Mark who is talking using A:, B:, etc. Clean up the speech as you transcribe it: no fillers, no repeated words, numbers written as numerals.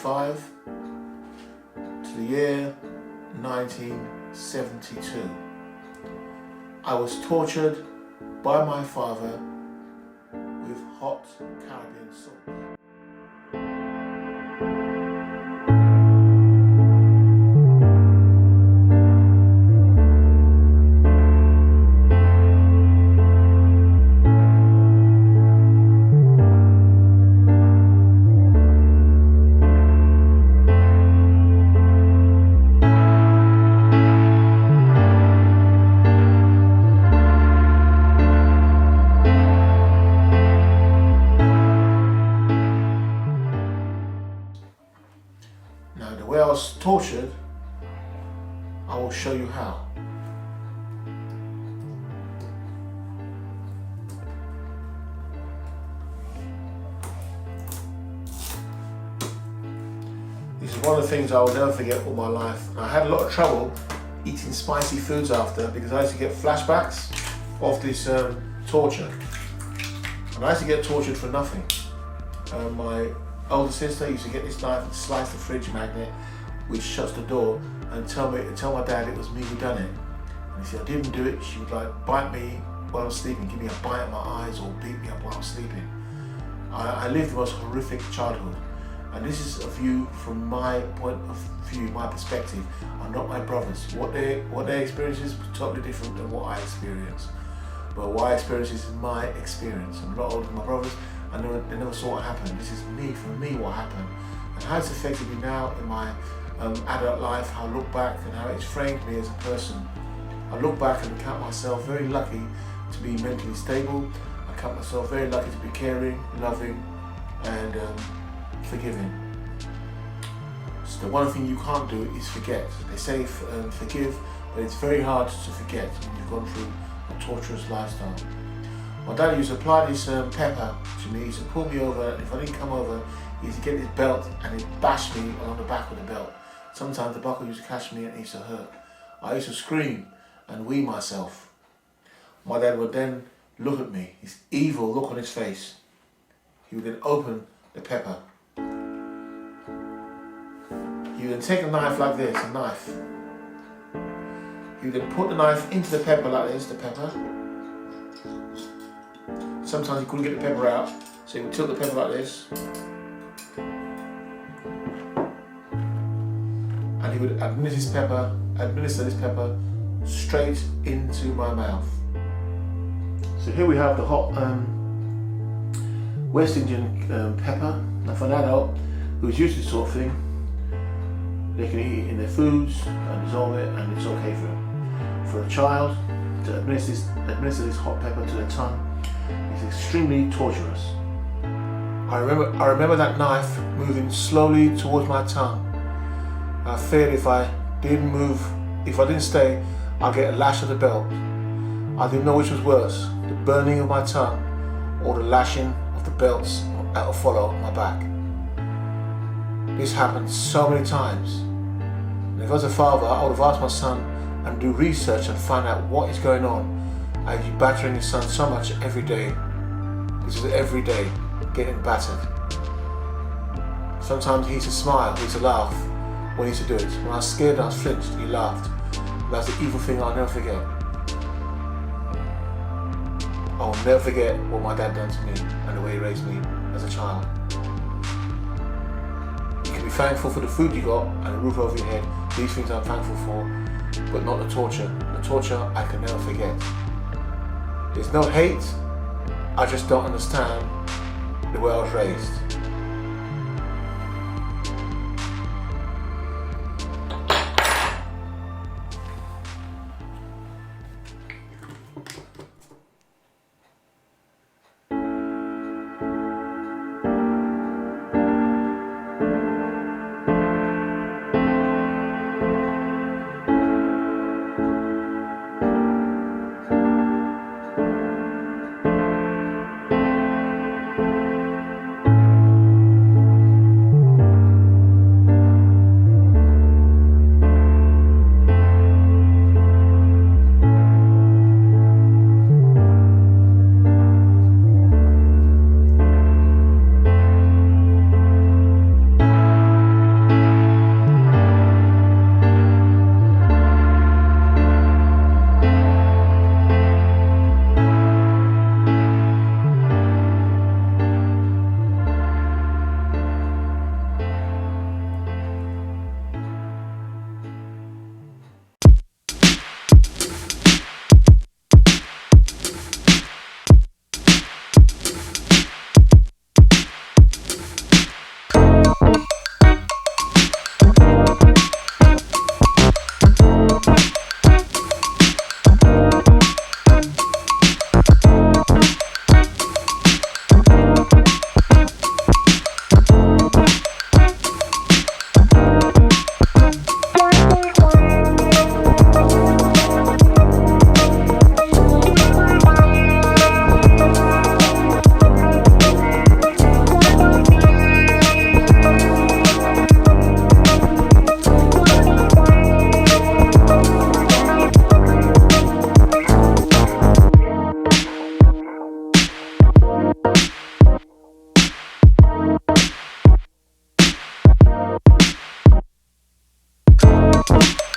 A: 1985 to the year 1972. I was tortured by my father with hot Caribbean sauce. Now, the way I was tortured, I will show you how. This is one of the things I will never forget all my life. I had a lot of trouble eating spicy foods after because I used to get flashbacks of this torture. And I used to get tortured for nothing. My older sister used to get this knife and slice the fridge magnet, which shuts the door, and tell my dad it was me who done it. And if I didn't do it, she would like bite me while I was sleeping, give me a bite at my eyes, or beat me up while I was sleeping. I lived the most horrific childhood, and this is a view from my point of view, my perspective. I'm not my brothers. What they experience is totally different than what I experience. But what I experience is my experience. I'm a lot older than my brothers. They never saw what happened. This is me, for me, what happened. And how it's affected me now in my adult life, how I look back and how it's framed me as a person. I look back and count myself very lucky to be mentally stable. I count myself very lucky to be caring, loving, and forgiving. So the one thing you can't do is forget. They say forgive, but it's very hard to forget when you've gone through a torturous lifestyle. My dad used to apply this pepper to me. He used to pull me over, and if I didn't come over, he used to get his belt and he'd bash me along the back of the belt. Sometimes the buckle used to catch me and it used to hurt. I used to scream and wee myself. My dad would then look at me, his evil look on his face. He would then open the pepper. He would then take a knife like this, a knife. He would then put the knife into the pepper like this, the pepper. Sometimes he couldn't get the pepper out, so he would tilt the pepper like this. And he would administer this pepper straight into my mouth. So here we have the hot West Indian pepper. Now for an adult who's used to this sort of thing, they can eat it in their foods and dissolve it, and it's okay for them. For a child to administer this hot pepper to their tongue, it's extremely torturous. I remember that knife moving slowly towards my tongue. I feared if I didn't stay, I'd get a lash of the belt. I didn't know which was worse, the burning of my tongue or the lashing of the belts that would follow on my back. This happened so many times. And if I was a father, I would have asked my son and do research and find out what is going on. Are you battering your son so much every day? This is every day, getting battered. Sometimes he used to smile, he used to laugh when he used to do it. When I was scared and I was flinched, he laughed. That's the evil thing I'll never forget. I'll never forget what my dad done to me and the way he raised me as a child. You can be thankful for the food you got and a roof over your head. These things I'm thankful for, but not the torture. The torture I can never forget. There's no hate, I just don't understand the way I was raised. Bye.